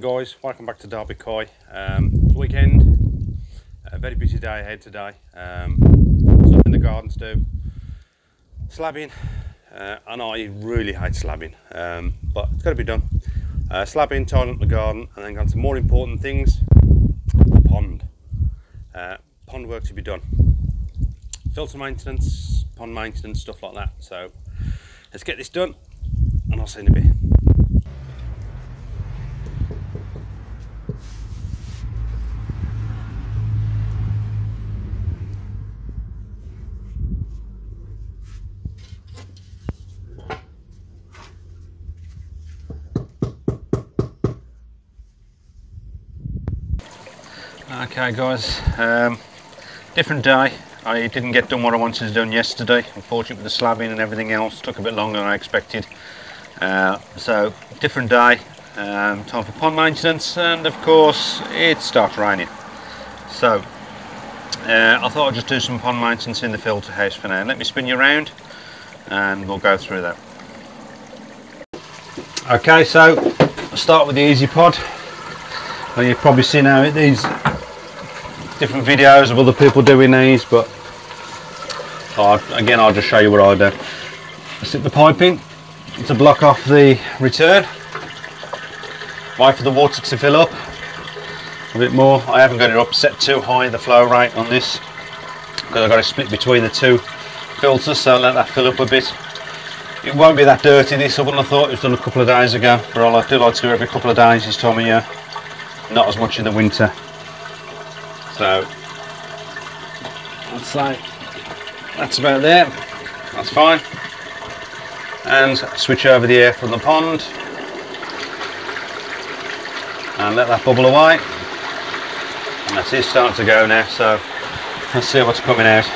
guys, welcome back to Derby Koi. Weekend, a very busy day ahead today. Stuff in the garden to do, slabbing, and I really hate slabbing, but it's got to be done. Slabbing, tidying up the garden, and then got some more important things. The pond. Pond work to be done. Filter maintenance, pond maintenance, stuff like that. So let's get this done, and I'll see you in a bit. Okay guys, different day. I didn't get done what I wanted to do yesterday. Unfortunately with the slabbing and everything else, took a bit longer than I expected. So different day, time for pond maintenance, and of course it starts raining. So I thought I'd just do some pond maintenance in the filter house for now. Let me spin you around and we'll go through that. Okay, so I'll start with the easy pod. Well, you've probably seen how these different videos of other people doing these, but again I'll just show you what I do. I stick the pipe in to block off the return, wait for the water to fill up a bit more. I haven't got it up set too high, the flow rate on this, because I've got it split between the two filters, so I'll let that fill up a bit. It won't be that dirty this, I wouldn't have thought. It was done a couple of days ago, but I do like to do every couple of days this time of year, not as much in the winter. So I'd say that's about there, that's fine. And switch over the air from the pond and let that bubble away. And that's it, starting to go now, so let's see what's coming out.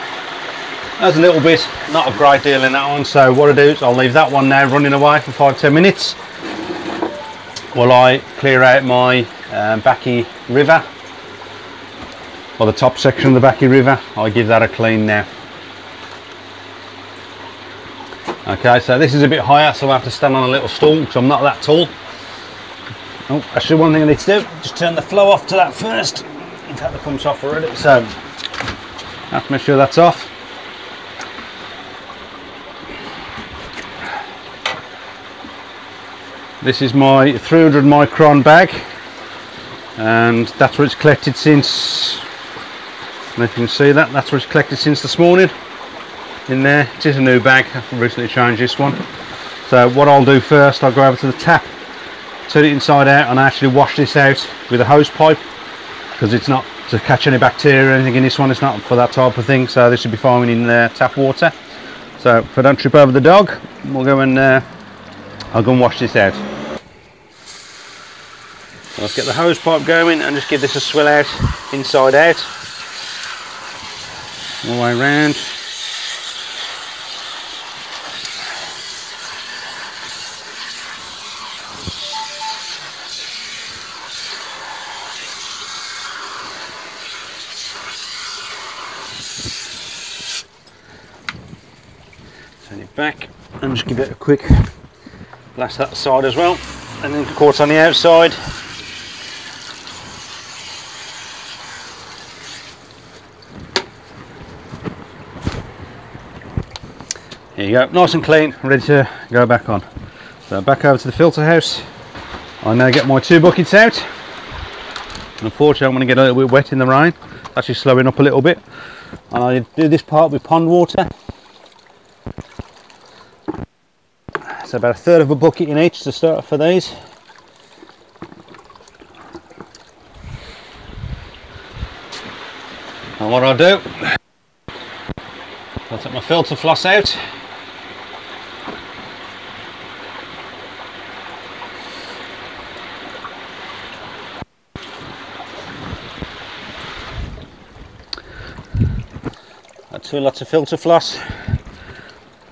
There's a little bit, not a great deal in that one, so what I do is I'll leave that one now running away for 5-10 minutes while I clear out my Backy River, or the top section of the Backy River. I'll give that a clean now. Okay, so this is a bit higher, so I have to stand on a little stool because I'm not that tall. Oh, actually one thing I need to do, just turn the flow off to that first. In fact, the pump's off already, so I have to make sure that's off. This is my 300 micron bag, and that's where it's collected since. And if you can see that, that's where it's collected since this morning. In there, it is a new bag. I've recently changed this one. So what I'll do first, I'll go over to the tap, turn it inside out, and actually wash this out with a hose pipe, because it's not to catch any bacteria or anything in this one. It's not for that type of thing. So this should be fine in tap water. So if I don't trip over the dog, we'll go and I'll go and wash this out. Let's get the hose pipe going and just give this a swill out, inside out, all the way around. Turn it back and just give it a quick blast that side as well, and then of course on the outside. There you go, nice and clean, ready to go back on. So back over to the filter house. I now get my 2 buckets out. And unfortunately I'm going to get a little bit wet in the rain, actually slowing up a little bit. And I do this part with pond water. So about 1/3 of a bucket in each to start for these. And what I'll do, I'll take my filter floss out. Got 2 lots of filter floss.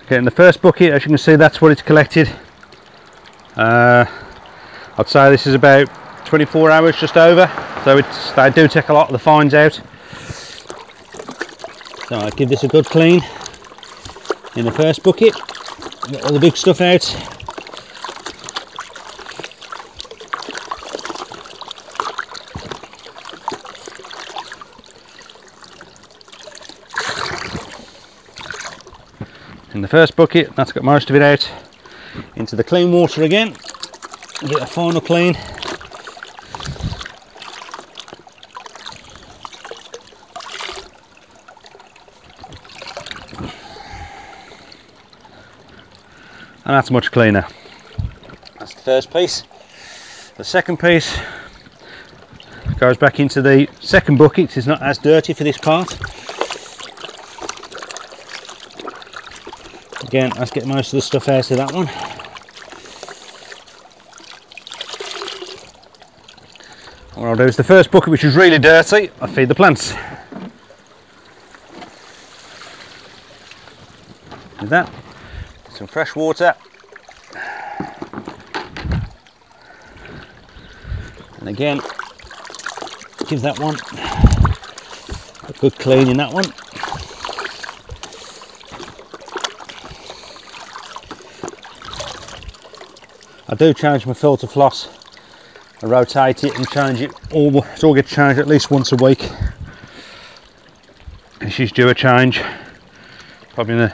Okay, in the first bucket, as you can see, that's where it's collected. I'd say this is about 24 hours, just over. So they do take a lot of the fines out. So I give this a good clean in the first bucket, get all the big stuff out. in the first bucket. That's got most of it out. Into the clean water again, get a final clean. And that's much cleaner. That's the first piece. The second piece goes back into the second bucket. It's not as dirty for this part. Again, let's get most of the stuff out of that one. What I'll do is the first bucket, which is really dirty, I feed the plants. With that, some fresh water. And again, give that one a good clean in that one. I do change my filter floss. I rotate it and change it. It all gets changed at least once a week. And she's due a change. Probably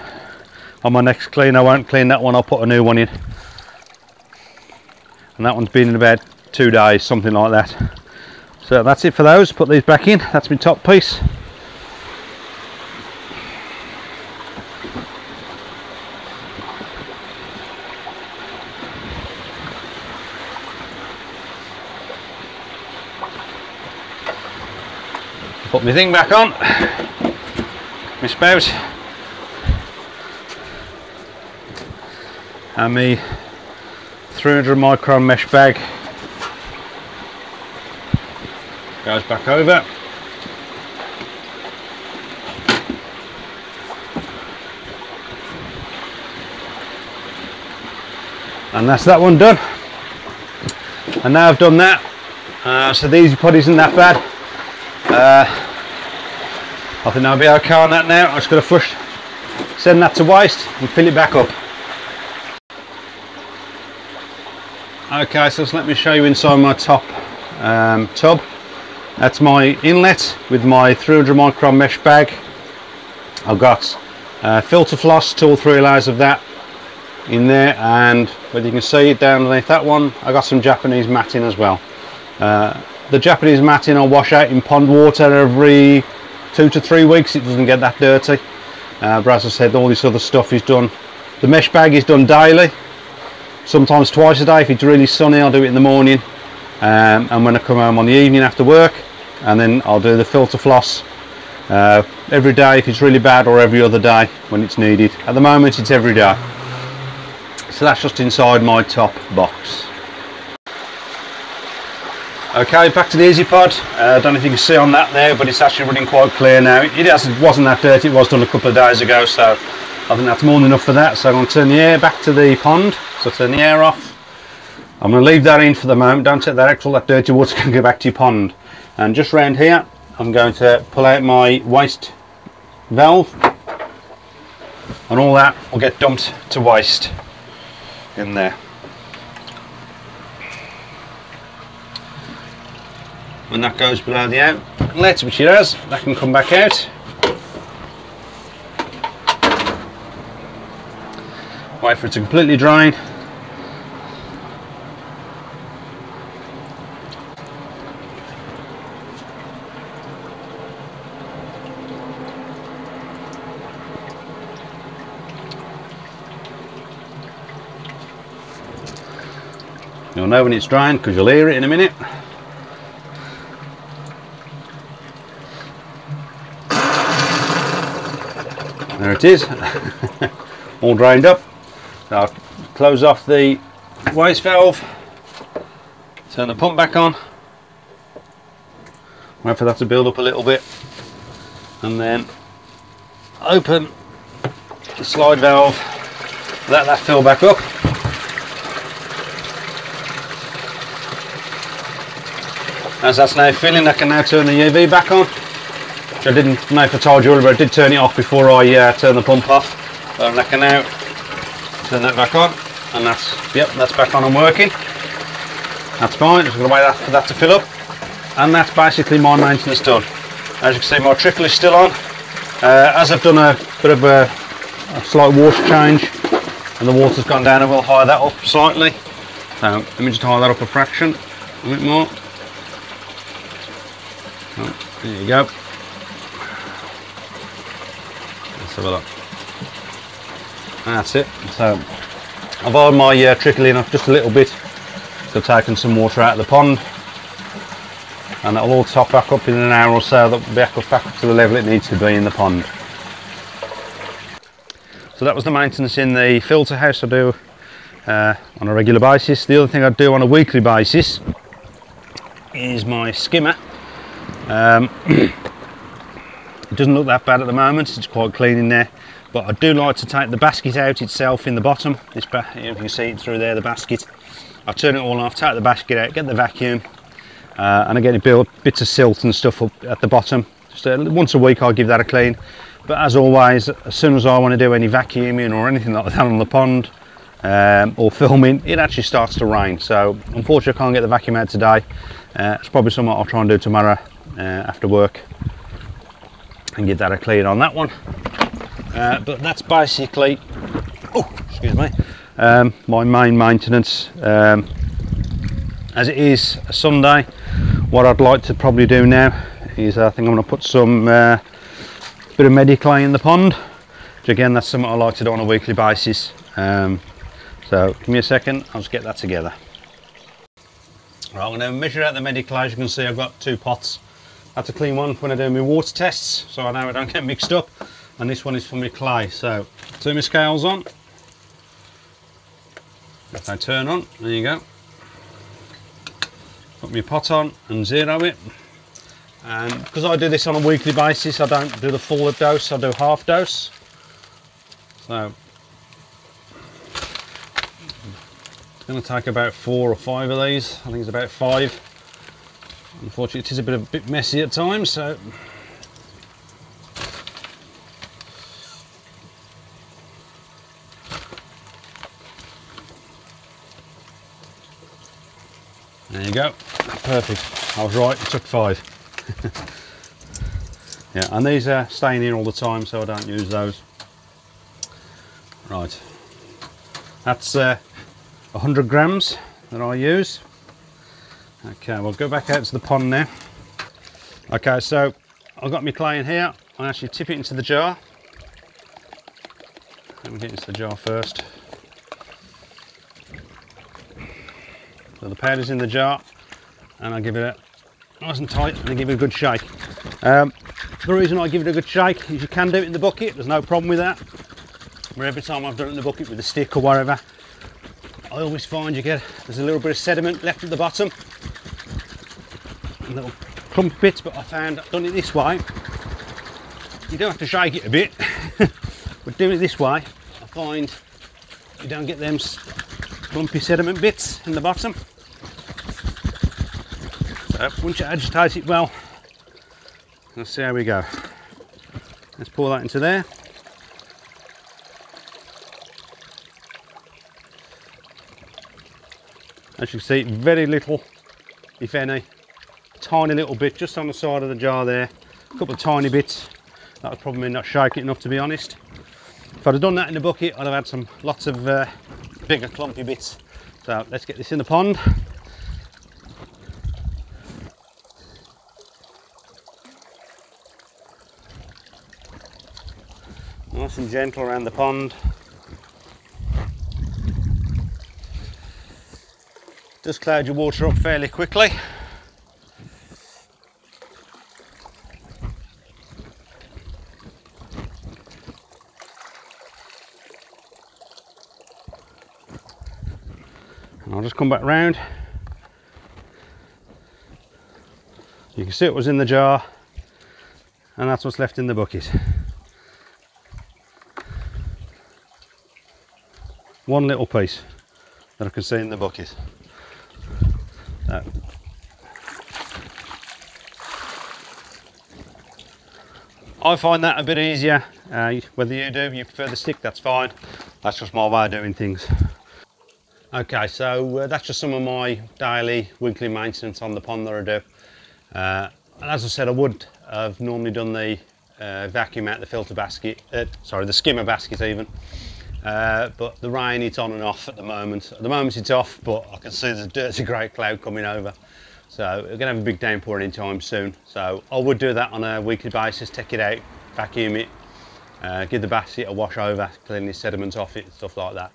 on my next clean, I won't clean that one. I'll put a new one in. And that one's been in about 2 days, something like that. So that's it for those. Put these back in. That's my top piece. Put my thing back on, my spout, and my 300 micron mesh bag goes back over. And that's that one done. And now I've done that, so the easy pod isn't that bad. I think I'll be okay on that now. I'm just going to flush, send that to waste and fill it back up. Okay, so let me show you inside my top tub. That's my inlet with my 300 micron mesh bag. I've got filter floss, 2 or 3 layers of that in there, and whether you can see it down underneath that one, I got some Japanese matting as well. The Japanese matting I'll wash out in pond water every 2 to 3 weeks. It doesn't get that dirty. But as I said, all this other stuff is done. The mesh bag is done daily, sometimes twice a day. If it's really sunny, I'll do it in the morning, and when I come home on the evening after work, and then I'll do the filter floss every day if it's really bad, or every other day when it's needed. At the moment it's every day. So that's just inside my top box. Okay, back to the Easy Pod. I don't know if you can see on that there, but it's actually running quite clear now. It wasn't that dirty. It was done a couple of days ago, so I think that's more than enough for that. So I'm going to turn the air back to the pond. So turn the air off. I'm going to leave that in for the moment. Don't take that out, all that dirty water can go back to your pond. And just round here, I'm going to pull out my waste valve, and all that will get dumped to waste in there. When that goes below the outlet, which it has, that can come back out. Wait for it to completely dry. You'll know when it's drying because you'll hear it in a minute. There it is, all drained up. So I'll close off the waste valve, turn the pump back on, wait for that to build up a little bit, and then open the slide valve, let that fill back up. As that's now filling, I can now turn the UV back on. I didn't know if I told you earlier, but I did turn it off before I turned the pump off. So I can now turn that back on, and that's back on and working. That's fine. Just going to wait for that to fill up, and that's basically my maintenance done. As you can see, my trickle is still on. As I've done a bit of a a slight water change, and the water's gone down, and we'll high that up slightly. So let me just high that up a fraction, a bit more. Oh, there you go. Let's have a look. That's it. So I've hired my trickling up just a little bit. So I've taken some water out of the pond, and that'll all top back up in an hour or so. That'll be back up to the level it needs to be in the pond. So that was the maintenance in the filter house I do on a regular basis. The other thing I do on a weekly basis is my skimmer. It doesn't look that bad at the moment, it's quite clean in there, but I do like to take the basket out itself in the bottom. This, if you can see it through there, the basket. I turn it all off, take the basket out, get the vacuum, and again, it builds bits of silt and stuff up at the bottom. Just once a week I'll give that a clean. But as always, as soon as I want to do any vacuuming or anything like that on the pond or filming, it actually starts to rain. So unfortunately I can't get the vacuum out today. It's probably something I'll try and do tomorrow after work and give that a clean on that one. But that's basically, oh, excuse me, my main maintenance. As it is a Sunday, what I'd like to probably do now is I think I'm going to put some bit of mediclay in the pond, which again, that's something I like to do on a weekly basis. So give me a second, I'll just get that together. Right, I'm going to measure out the mediclay. As you can see, I've got 2 pots. That's a clean one when I do my water tests, so I know I don't get mixed up. And this one is for my clay. So turn my scales on. If they turn on, there you go. Put my pot on and zero it. And because I do this on a weekly basis, I don't do the full dose, I do half dose. So it's going to take about 4 or 5 of these. I think it's about 5. Unfortunately, it is a bit messy at times, so there you go. Perfect. I was right, it took 5. Yeah, and these are staying in all the time, so I don't use those. Right, that's 100 grams that I use. Okay, we'll go back out to the pond now. Okay, so I've got my clay in here. I actually tip it into the jar. Let me get into the jar first. So the powder's in the jar, and I give it a nice and tight, and I give it a good shake. The reason I give it a good shake is you can do it in the bucket, there's no problem with that. But every time I've done it in the bucket with a stick or whatever, I always find there's a little bit of sediment left at the bottom, little clump bits. But I found I've done it this way, you don't have to shake it a bit, but doing it this way, I find you don't get them clumpy sediment bits in the bottom. So once you agitate it well, let's see how we go. Let's pour that into there. As you can see, very little, if any, tiny little bit just on the side of the jar there. A couple of tiny bits. That would probably not shake it enough, to be honest. If I'd have done that in the bucket, I'd have had lots of bigger clumpy bits. So let's get this in the pond. Nice and gentle around the pond. Does cloud your water up fairly quickly. And I'll just come back round. You can see it was in the jar, and that's what's left in the bucket. One little piece that I can see in the bucket. I find that a bit easier. Whether you prefer the stick, that's fine. That's just my way of doing things. Okay, so that's just some of my daily, weekly maintenance on the pond that I do. And as I said, I would have normally done the vacuum out the filter basket, sorry, the skimmer basket even. But the rain, it's on and off at the moment. At the moment it's off, but I can see there's a dirty grey cloud coming over. So we're going to have a big downpour anytime soon. So I would do that on a weekly basis, take it out, vacuum it, give the basket a wash over, clean the sediment off it, stuff like that.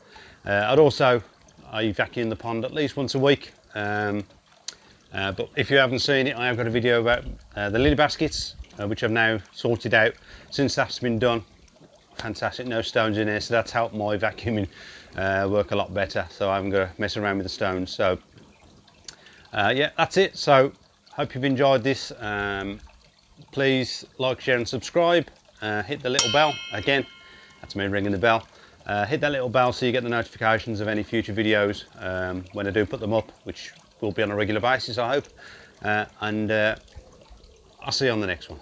I vacuum the pond at least once a week. But if you haven't seen it, I have got a video about the lily baskets, which I've now sorted out. Since that's been done, fantastic, no stones in here, so that's helped my vacuuming work a lot better, so I haven't got to mess around with the stones. So yeah, that's it. So hope you've enjoyed this. Please like, share and subscribe. Hit the little bell. Again, that's me ringing the bell. Hit that little bell so you get the notifications of any future videos when I do put them up, which will be on a regular basis, I hope. And I'll see you on the next one.